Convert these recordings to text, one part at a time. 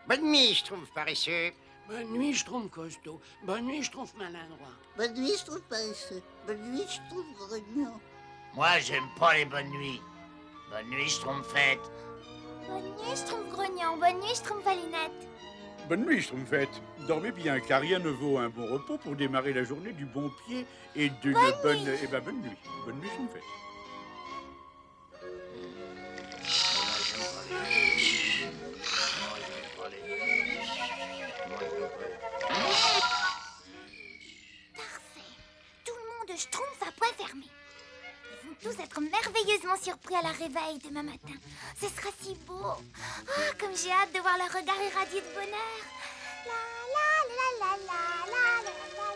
Bonne nuit, Schtroumpf paresseux. Bonne nuit, Schtroumpf costaud. Bonne nuit, Schtroumpf malandroit. Bonne nuit, Schtroumpf paresseux. Bonne nuit, Schtroumpf grognon. Moi, j'aime pas les bonnes nuits. Bonne nuit, Schtroumpfette. Bonne nuit, Schtroumpf grognon. Bonne nuit, Schtroumpf alinette. Bonne nuit, Schtroumpfette. Dormez bien, car rien ne vaut un bon repos pour démarrer la journée du bon pied et d'une bonne... Eh ben, bonne nuit. Bonne nuit, Schtroumpfette. Parfait. Tout le monde Schtroumpf à point fermé. Ils vont tous être merveilleusement surpris à la réveil demain matin. Ce sera si beau. Oh, comme j'ai hâte de voir leur regard irradié de bonheur. La la la la la la la la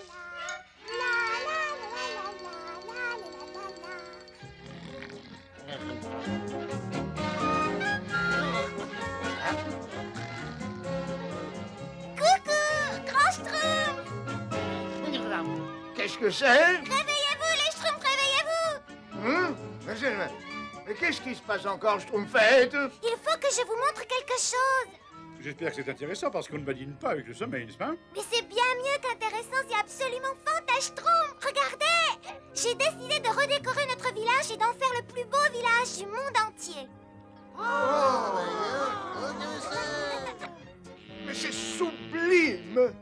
la la la la la la. Coucou, grand Schtroumpf! Qu'est-ce que c'est? Réveillez-vous, les Schtroumpfs, réveillez-vous! Mais qu'est-ce qui se passe encore, Schtroumpfette? Il faut que je vous montre quelque chose. J'espère que c'est intéressant, parce qu'on ne badine pas avec le sommeil, n'est-ce pas? Mais c'est bien mieux qu'intéressant, c'est absolument fantastique. Regardez! J'ai décidé de redécorer notre village et d'en faire le plus beau village du monde entier. Mais c'est sublime!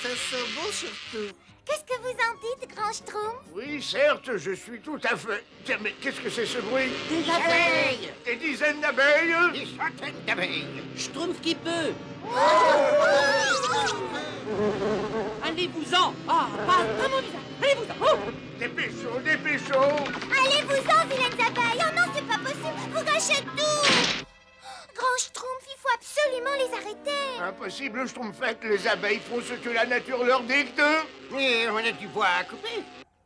Ça sent bon surtout. Qu'est-ce que vous en dites, grand Schtroumpf? Oui, certes, je suis tout à fait... Tiens, mais qu'est-ce que c'est ce bruit? Des abeilles! Des dizaines d'abeilles? Des centaines d'abeilles. Schtroumpf qui peut! Allez-vous-en! Ah, pas mon visage! Allez-vous-en! Oh! Dépêchons, dépêchons! Allez-vous-en, vilaines abeilles! Oh non, c'est pas possible! Vous gâchez tout! Grand Schtroumpf, il faut absolument les arrêter! Impossible, Schtroumpfette, les abeilles font ce que la nature leur dicte. Mais on a du bois à couper.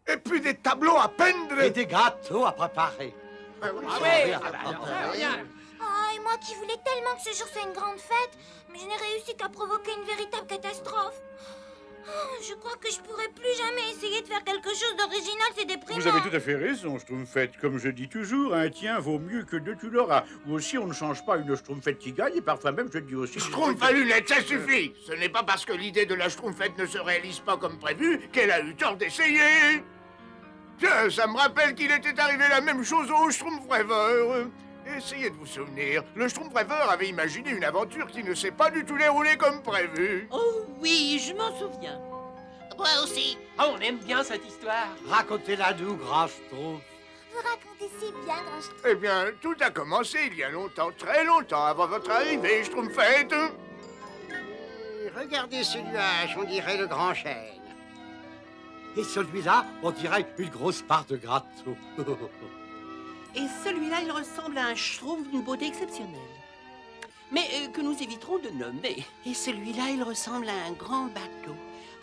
Et puis des tableaux à peindre. Et des gâteaux à préparer. Ah oui, Ah c'est oui! vrai. Rien! Oh, et moi qui voulais tellement que ce jour soit une grande fête, mais je n'ai réussi qu'à provoquer une véritable catastrophe. Oh, je crois que je pourrais plus jamais essayer de faire quelque chose d'original, c'est déprimant. Vous avez tout à fait raison, Schtroumpfette. Comme je dis toujours, un tien vaut mieux que deux tu l'auras. Ou aussi, on ne change pas une Schtroumpfette qui gagne, et parfois même, je dis aussi... Schtroumpf à lunettes, ça suffit. Ce n'est pas parce que l'idée de la Schtroumpfette ne se réalise pas comme prévu qu'elle a eu tort d'essayer. Tiens, ça me rappelle qu'il était arrivé la même chose au Schtroumpf rêveur. Essayez de vous souvenir, le Schtroumpf rêveur avait imaginé une aventure qui ne s'est pas du tout déroulée comme prévu. Oh oui, je m'en souviens. Moi aussi. Oh, on aime bien cette histoire. Racontez-la nous, grand Schtroumpf. Vous racontez si bien, grand Schtroumpf. Eh bien, tout a commencé il y a longtemps, très longtemps avant votre arrivée, Schtroumpfette. Regardez ce nuage, on dirait le grand chêne. Et celui-là, on dirait une grosse part de gâteau. Et celui-là, il ressemble à un Schtroumpf d'une beauté exceptionnelle. Mais que nous éviterons de nommer. Et celui-là, il ressemble à un grand bateau.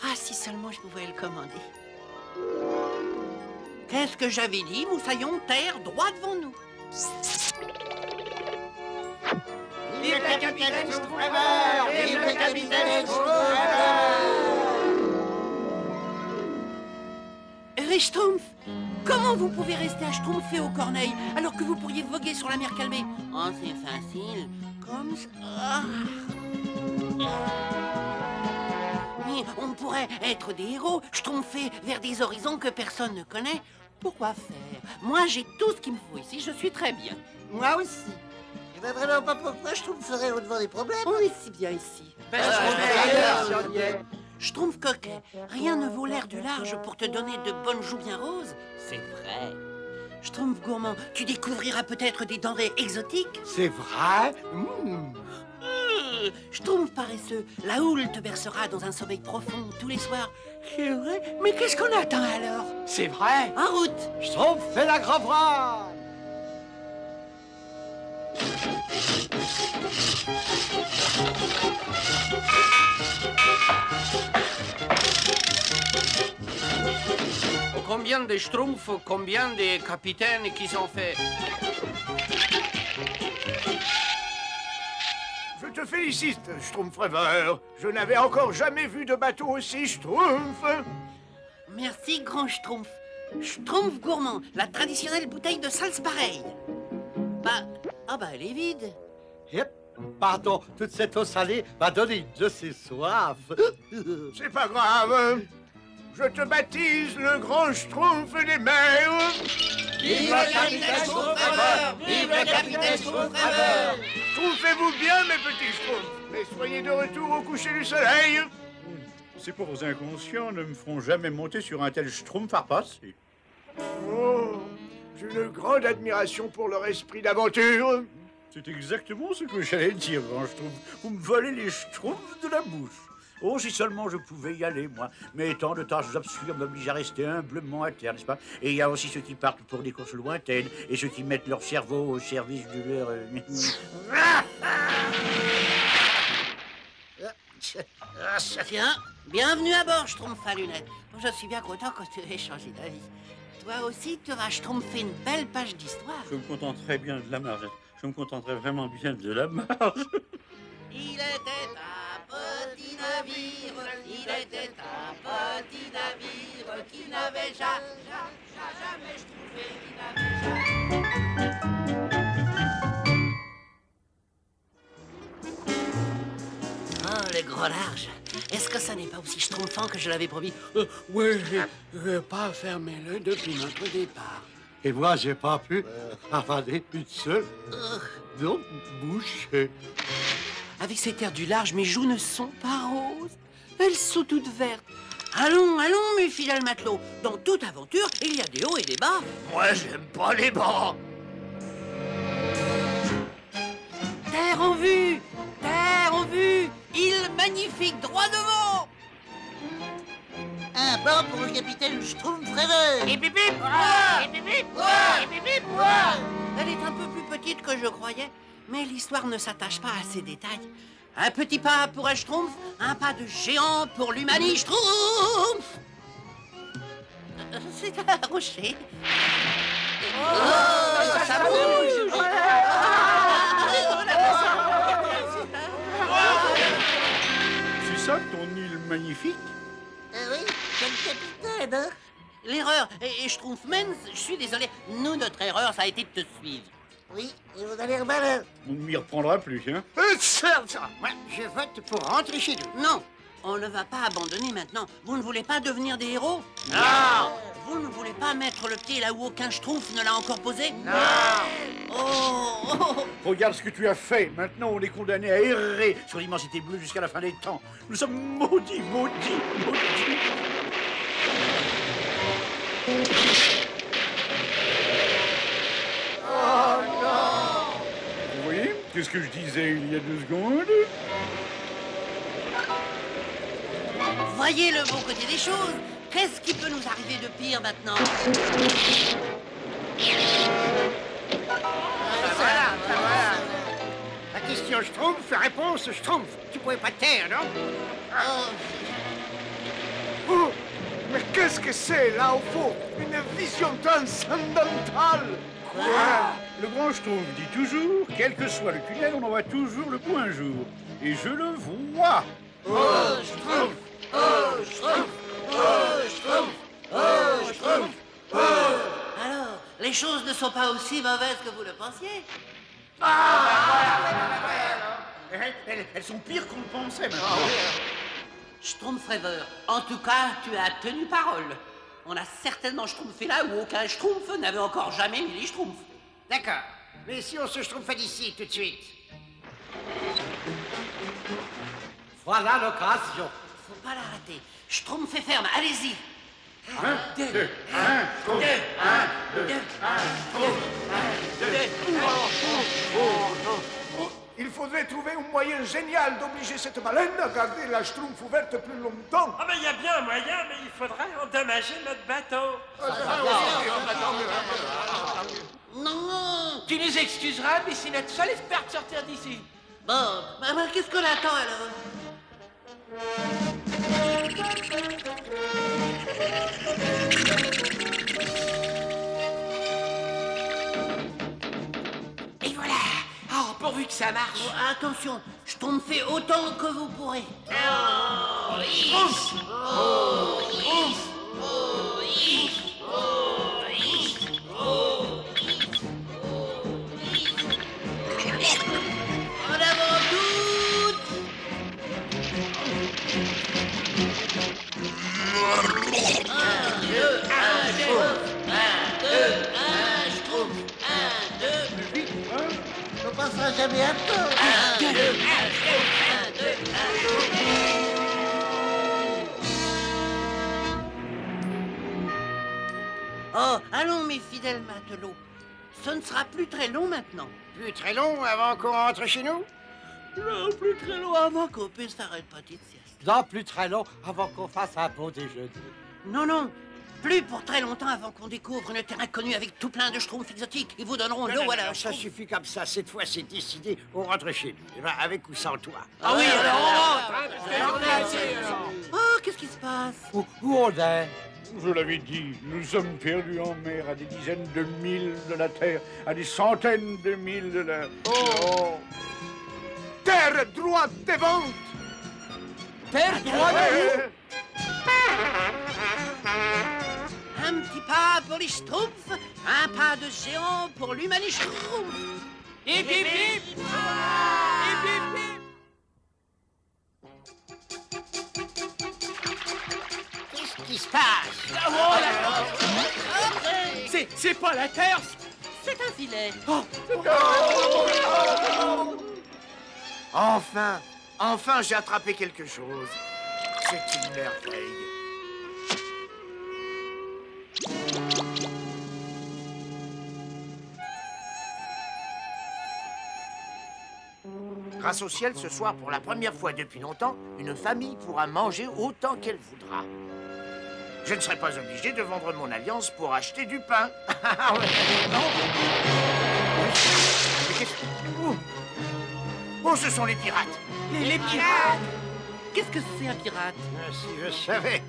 Ah, si seulement je pouvais le commander. Qu'est-ce que j'avais dit? Moussaillon, terre, droit devant nous. Vive le capitaine Schtroumpf! Vive le capitaine Schtroumpf! Schtroumpf, comment vous pouvez rester à Schtroumpfer aux corneilles alors que vous pourriez voguer sur la mer calmée? Oh, c'est facile. Comme ça. Mais on pourrait être des héros, Schtroumpfer vers des horizons que personne ne connaît. Pourquoi faire? Moi, j'ai tout ce qu'il me faut ici, je suis très bien. Moi aussi. Et ben vraiment pas pourquoi je trouverais au-devant des problèmes. On est si bien ici. Schtroumpf coquet, rien ne vaut l'air du large pour te donner de bonnes joues bien roses. C'est vrai. Schtroumpf gourmand, tu découvriras peut-être des denrées exotiques. C'est vrai? Schtroumpf paresseux, la houle te bercera dans un sommeil profond tous les soirs. C'est vrai? Mais qu'est-ce qu'on attend alors? C'est vrai? En route! Schtroumpf fait la grand voile. Combien de Schtroumpfs, combien de capitaines qui sont faits? Je te félicite, Schtroumpf rêveur. Je n'avais encore jamais vu de bateau aussi Schtroumpf. Merci, grand Schtroumpf. Schtroumpf gourmand, la traditionnelle bouteille de salse pareille. Bah, elle est vide. Yep. Pardon, toute cette eau salée m'a donné de ces soifs. C'est pas grave. Je te baptise le grand Schtroumpf des mers. Vive le capitaine Schtroumpf-Rêveur! Vive le capitaine Schtroumpf-Rêveur! Schtroumpfez-vous bien, mes petits Schtroumpfs, mais soyez de retour au coucher du soleil. Ces pauvres inconscients ne me feront jamais monter sur un tel Schtroumpf à repasser. Oh, j'ai une grande admiration pour leur esprit d'aventure. C'est exactement ce que j'allais dire, grand Schtroumpf. Vous me volez les Schtroumpfs de la bouche. Oh, si seulement je pouvais y aller, moi. Mais tant de tâches obscures m'obligent à rester humblement à terre, n'est-ce pas? Et il y a aussi ceux qui partent pour des courses lointaines et ceux qui mettent leur cerveau au service de leur... Tiens, bienvenue à bord, Schtroumpf à lunettes. Je suis bien content que tu aies changé d'avis. Toi aussi, tu vas schtroumpfer une belle page d'histoire. Je me contenterais bien de la marge. Je me contenterais vraiment bien de la marge. Il était un petit navire, il était un petit navire qui n'avait jamais schtroumpfé, qui n'avait Oh, le gros large. Est-ce que ça n'est pas aussi schtroumpfant que je l'avais promis? Oui, pas fermez-le depuis notre départ. Et moi, j'ai pas pu avaler une seule bouchée. Avec cet air du large, mes joues ne sont pas roses. Elles sont toutes vertes. Allons, allons, mes fidèles matelots. Dans toute aventure, il y a des hauts et des bas. Moi, j'aime pas les bas. Terre en vue! Terre en vue! Île magnifique, droit devant! Un banc pour le capitaine Schtroumpf-Rêveur. Et bip bip! Et bip bip! Et bip bip! Elle est un peu plus petite que je croyais, mais l'histoire ne s'attache pas à ces détails. Un petit pas pour un Schtroumpf, un pas de géant pour l'humani Schtroumpf! C'est un rocher. Ça bouge! C'est ça ton île magnifique? Oui, c'est le capitaine, hein? L'erreur, et Schtroumpfman, je suis désolé, nous, notre erreur, ça a été de te suivre. Oui, et vous allez malin. On ne m'y reprendra plus, hein? Moi, je vote pour rentrer chez nous. Non, on ne va pas abandonner maintenant. Vous ne voulez pas devenir des héros? Non! Vous ne voulez pas mettre le pied là où aucun Schtroumpf ne l'a encore posé? Non! Oh! Regarde ce que tu as fait. Maintenant, on est condamné à errer sur l'immensité bleue jusqu'à la fin des temps. Nous sommes maudits, maudits, maudits. Vous voyez? Qu'est-ce que je disais il y a 2 secondes? Voyez le bon côté des choses. Qu'est-ce qui peut nous arriver de pire maintenant? Voilà. La question Schtroumpf, réponse Schtroumpf. Tu pouvais pas te taire, non? Oh, mais qu'est-ce que c'est, là, au fond? Une vision transcendantale. Le grand Schtroumpf dit toujours, quel que soit le tunnel, on en voit toujours le bout un jour. Et je le vois. Alors, les choses ne sont pas aussi mauvaises que vous le pensiez? Elles sont pires qu'on le pensait maintenant. Schtroumpf-Rêveur, en tout cas, tu as tenu parole. On a certainement schtroumpfé là où aucun Schtroumpf n'avait encore jamais mis les Schtroumpfs. D'accord. Mais si on se Schtroumpfait d'ici tout de suite? Voilà l'occasion. Faut pas la rater. Schtroumpf est ferme, allez-y. Il faudrait trouver un moyen génial d'obliger cette baleine à garder la Schtroumpf ouverte plus longtemps. Ah ben il y a bien un moyen, mais il faudrait endommager notre bateau. Non. Tu nous excuseras, mais c'est notre seul espoir de sortir d'ici. Bon, bah, qu'est-ce qu'on attend alors? Et voilà. Oh, pourvu que ça marche. Oh, attention, schtroumpfez autant que vous pourrez. En avant, passera jamais à temps. Oh, allons, mes fidèles matelots. Ce ne sera plus très long maintenant. Plus très long avant qu'on rentre chez nous? Non, plus très long avant qu'on puisse faire une petite sieste. Non, plus très long avant qu'on fasse un bon déjeuner. Non, non, plus pour très longtemps avant qu'on découvre une terre inconnue avec tout plein de schtroumpfs exotiques. Ils vous donneront l'eau à la... Ça suffit comme ça, cette fois c'est décidé, on rentre chez nous. Eh ben, avec ou sans toi. Ah oui, alors on rentre. alors. Oh, qu'est-ce qui se passe? Où on est? Je l'avais dit, nous sommes perdus en mer à des dizaines de milles de la terre, à des centaines de milles de la... Oh. Terre droite devant. Terre droite. Un petit pas pour les schtroumpfs, un pas de géant pour l'humanisme schtroumpf. Hip, hip, hip. Hip, hip, hip. Qu'est-ce qui se passe? C'est pas la terre. C'est un filet. Enfin, j'ai attrapé quelque chose. C'est une merveille. Grâce au ciel, ce soir, pour la première fois depuis longtemps, une famille pourra manger autant qu'elle voudra. Je ne serai pas obligé de vendre mon alliance pour acheter du pain. Non. Mais qu'est-ce... Oh, ce sont les pirates. Les pirates. Qu'est-ce que c'est un pirate? Si je savais.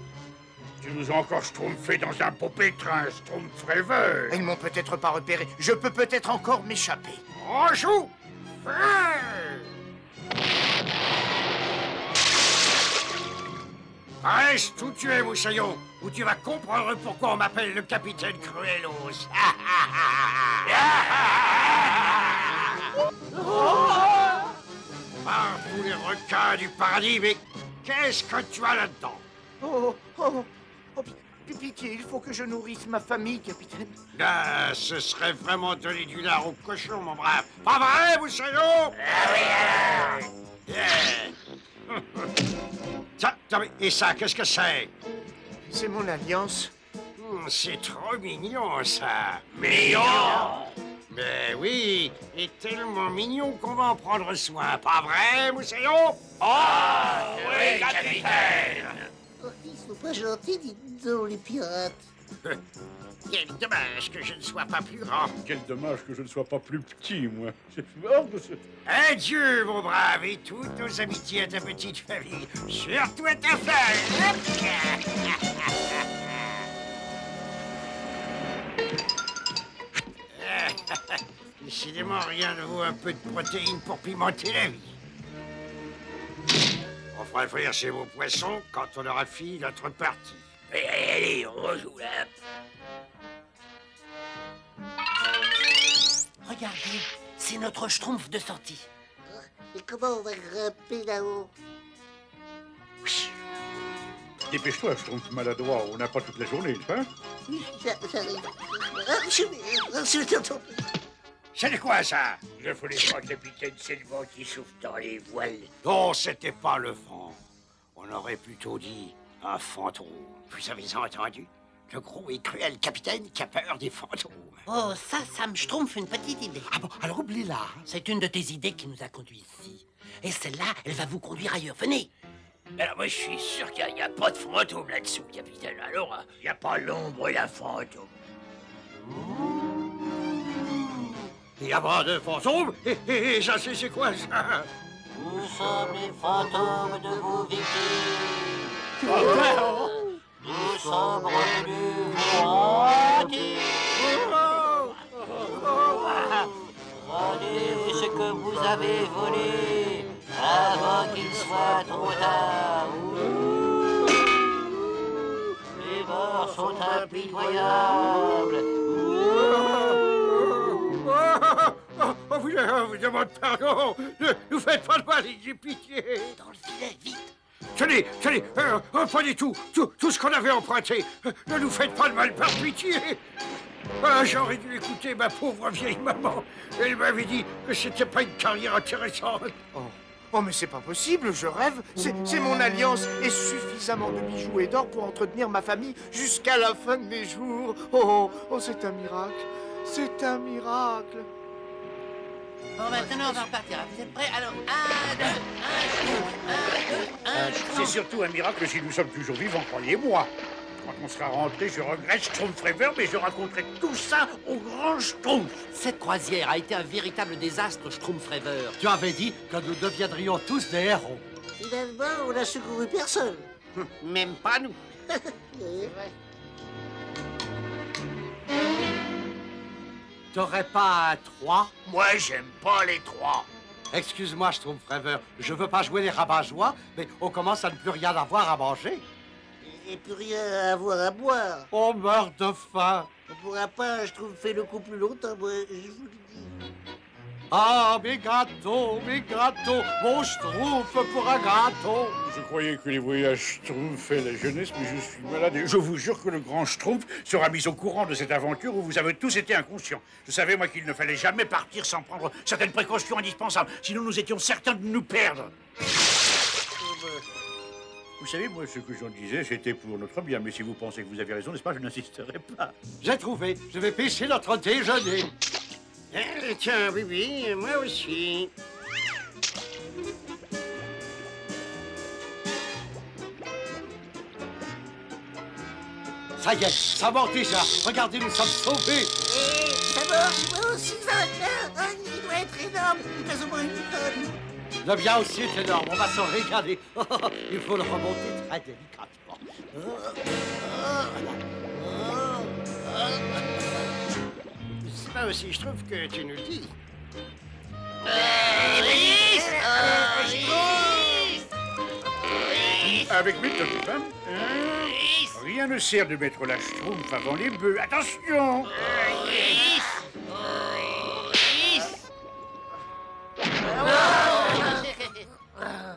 Tu nous as encore schtroumpfé dans un beau pétrin, schtroumpf rêveur. Ils m'ont peut-être pas repéré. Je peux peut-être encore m'échapper. On joue. Reste où tu es, Moussaillon, ou tu vas comprendre pourquoi on m'appelle le capitaine Cruelos. Ah, tous les requins du paradis, mais qu'est-ce que tu as là-dedans? Oh, pitié, il faut que je nourrisse ma famille, capitaine. Ah, ce serait vraiment donner du lard au cochon, mon brave. Pas vrai, Moussaillon? Et ça, qu'est-ce que c'est? C'est mon alliance. C'est trop mignon, ça. Mignon? Mais oui, et tellement mignon qu'on va en prendre soin. Pas vrai, Moussaillon? Oh, oui, capitaine. Oh, ils sont pas gentils, dites donc, les pirates. Quel dommage que je ne sois pas plus grand. Quel dommage que je ne sois pas plus petit, moi. J'ai peur de ce... Adieu, mon brave, et toutes nos amitiés à ta petite famille. Surtout à ta femme. Décidément, rien ne vaut un peu de protéines pour pimenter la vie. On fera frire chez vos poissons quand on aura fini notre partie. Allez, on rejoue là. Regardez, c'est notre schtroumpf de sortie. Et comment on va grimper là-haut? Dépêche-toi, schtroumpf maladroit, on n'a pas toute la journée, hein? J'arrive. Je vais t'entendre. C'est quoi, ça? Ne voulez pas, capitaine, c'est le vent qui souffle dans les voiles. Non, c'était pas le vent. On aurait plutôt dit un fantôme. Vous avez entendu? Le gros et cruel capitaine qui a peur des fantômes. Oh, ça me schtroumpf une petite idée. Ah bon, alors oublie-la. C'est une de tes idées qui nous a conduits ici. Et celle-là, elle va vous conduire ailleurs. Venez. Alors moi, je suis sûr qu'il n'y a pas de fantôme là-dessous, capitaine. Alors, il n'y a pas l'ombre d'un fantôme. Il y a pas de fantôme? Et ça, c'est quoi, ça? Nous sommes les fantômes de vos victimes. Nous sommes revenus vous hanter. Rendez ce que vous avez volé avant qu'il soit trop tard. Les morts sont impitoyables. Vous demande pardon. Ne nous faites pas de mal, j'ai pitié. Dans le filet, vite. Tenez, prenez tout ce qu'on avait emprunté. Ne nous faites pas de mal, par pitié. Ah, j'aurais dû écouter ma pauvre vieille maman. Elle m'avait dit que c'était pas une carrière intéressante. Oh, mais c'est pas possible, je rêve. C'est mon alliance et suffisamment de bijoux et d'or pour entretenir ma famille jusqu'à la fin de mes jours. C'est un miracle. C'est un miracle. Bon, maintenant, on va repartir. Vous êtes prêts? Alors, 1, 2, 1, 2, 1, 2, 1. C'est surtout un miracle si nous sommes toujours vivants, croyez-moi. Quand on sera rentré, je regrette Schtroumpfrever, mais je raconterai tout ça au grand Schtroumpf. Cette croisière a été un véritable désastre, Schtroumpfrever. Tu avais dit que nous deviendrions tous des héros. Finalement, on n'a secouru personne. Même pas nous. T'aurais pas un 3? Moi, j'aime pas les 3. Excuse-moi, Schtroumpfrever, je veux pas jouer les rabat-joie, mais on commence à ne plus rien avoir à manger. Et plus rien à avoir à boire. On meurt de faim. On pourra pas, je trouve, faire le coup plus longtemps, moi, je vous le dis. Ah, mes gâteaux, mon Schtroumpf pour un gâteau. Je croyais que les voyages Schtroumpf fait la jeunesse, mais je suis malade et je vous jure que le grand Schtroumpf sera mis au courant de cette aventure où vous avez tous été inconscients. Je savais, moi, qu'il ne fallait jamais partir sans prendre certaines précautions indispensables, sinon nous étions certains de nous perdre. Vous savez, moi, ce que j'en disais, c'était pour notre bien, mais si vous pensez que vous avez raison, n'est-ce pas, je n'insisterai pas. J'ai trouvé, je vais pêcher notre déjeuner. Tiens, oui, moi aussi. Ça y est, ça mord déjà. Regardez, nous sommes sauvés. Et d'abord, moi aussi, ça. Il doit être énorme. Il pèse au moins 1 tonne. Le bien aussi est énorme, on va s'en régaler. Il faut le remonter très délicatement. C'est pas aussi, je trouve que tu nous le dis. Avec Milton Lupin, rien ne sert de mettre la Schtroumpf avant les bœufs. Attention!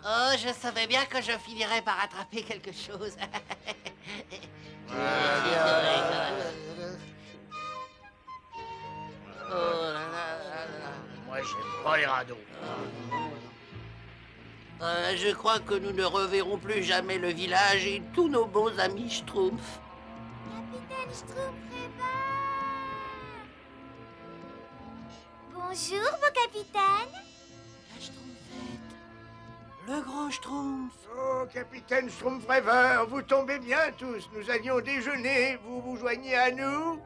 Oh, je savais bien que je finirais par attraper quelque chose. Moi, j'aime pas les radeaux. Je crois que nous ne reverrons plus jamais le village et tous nos bons amis Schtroumpf. Capitaine Schtroumpfrever. Bonjour, beau capitaine. La Schtroumpfette. Le grand Schtroumpf. Oh, capitaine Schtroumpfrever, vous tombez bien tous. Nous allions déjeuner. Vous vous joignez à nous?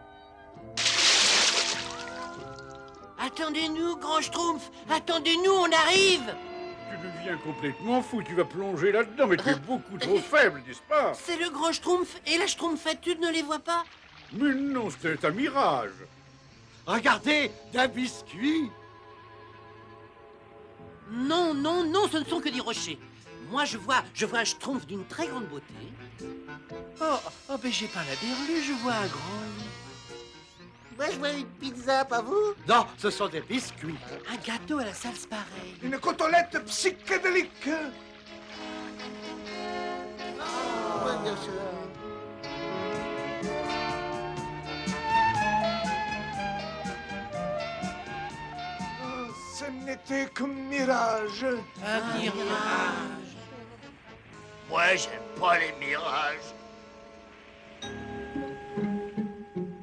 Attendez-nous, grand Schtroumpf. Attendez-nous, on arrive. Tu deviens complètement fou, tu vas plonger là-dedans, mais tu es beaucoup trop faible, n'est-ce pas? C'est le grand Schtroumpf et la Schtroumpfette, tu ne les vois pas? Mais non, c'est un mirage. Regardez, des biscuits. Non, non, non, ce ne sont que des rochers. Moi, je vois un Schtroumpf d'une très grande beauté. Oh, ben j'ai pas la berlue, je vois un grand lit. Moi, je vois une pizza, pas vous? Non, ce sont des biscuits. Un gâteau à la salse pareille. Une côtelette psychédélique. Moi, bien sûr. Ce n'était qu'un mirage. Un mirage. Moi, j'aime pas les mirages.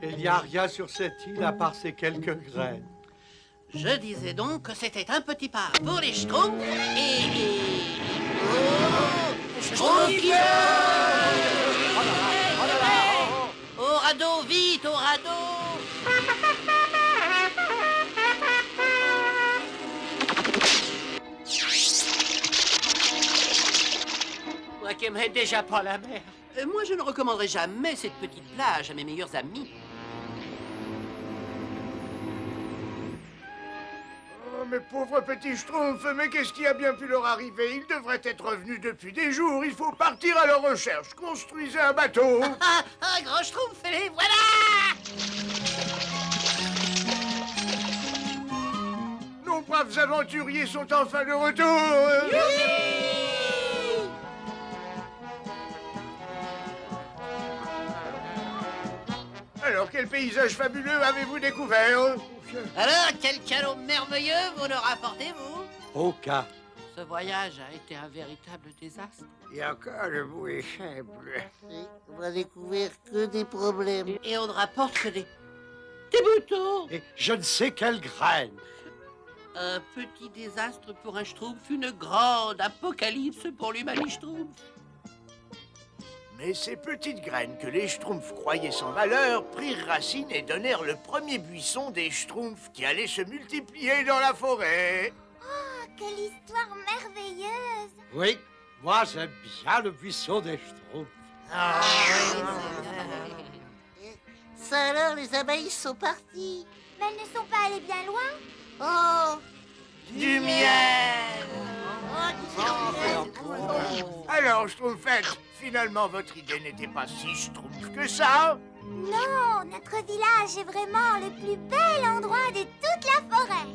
Il n'y a rien sur cette île à part ces quelques graines. Je disais donc que c'était un petit pas pour les Schtroumpfs et... Schtroumpf! Au radeau, vite, au radeau! Moi qui aimerais déjà pas la mer. Moi, je ne recommanderais jamais cette petite plage à mes meilleurs amis. Oh, mes pauvres petits Schtroumpfs, mais qu'est-ce qui a bien pu leur arriver? Ils devraient être revenus depuis des jours. Il faut partir à leur recherche. Construisez un bateau. Un grand Schtroumpf, les voilà! Nos braves aventuriers sont enfin de retour. Alors, Alors, quel paysage fabuleux avez-vous découvert? Alors, quel cadeau merveilleux vous nous rapportez-vous? Aucun. Ce voyage a été un véritable désastre. Et encore, le mot est faible. On n'a découvert que des problèmes. Et on ne rapporte que des boutons. Et je ne sais quelle graine. Un petit désastre pour un Schtroumpf, une grande apocalypse pour l'humanischtroumpf. Mais ces petites graines que les Schtroumpfs croyaient sans valeur prirent racine et donnèrent le premier buisson des Schtroumpfs qui allaient se multiplier dans la forêt. Oh, quelle histoire merveilleuse! Oui, moi j'aime bien le buisson des Schtroumpfs. Ça alors, les abeilles sont parties. Mais elles ne sont pas allées bien loin. Oh, Du miel. Alors, Schtroumpfette, finalement, votre idée n'était pas si Schtroumpf que ça. Non, notre village est vraiment le plus bel endroit de toute la forêt.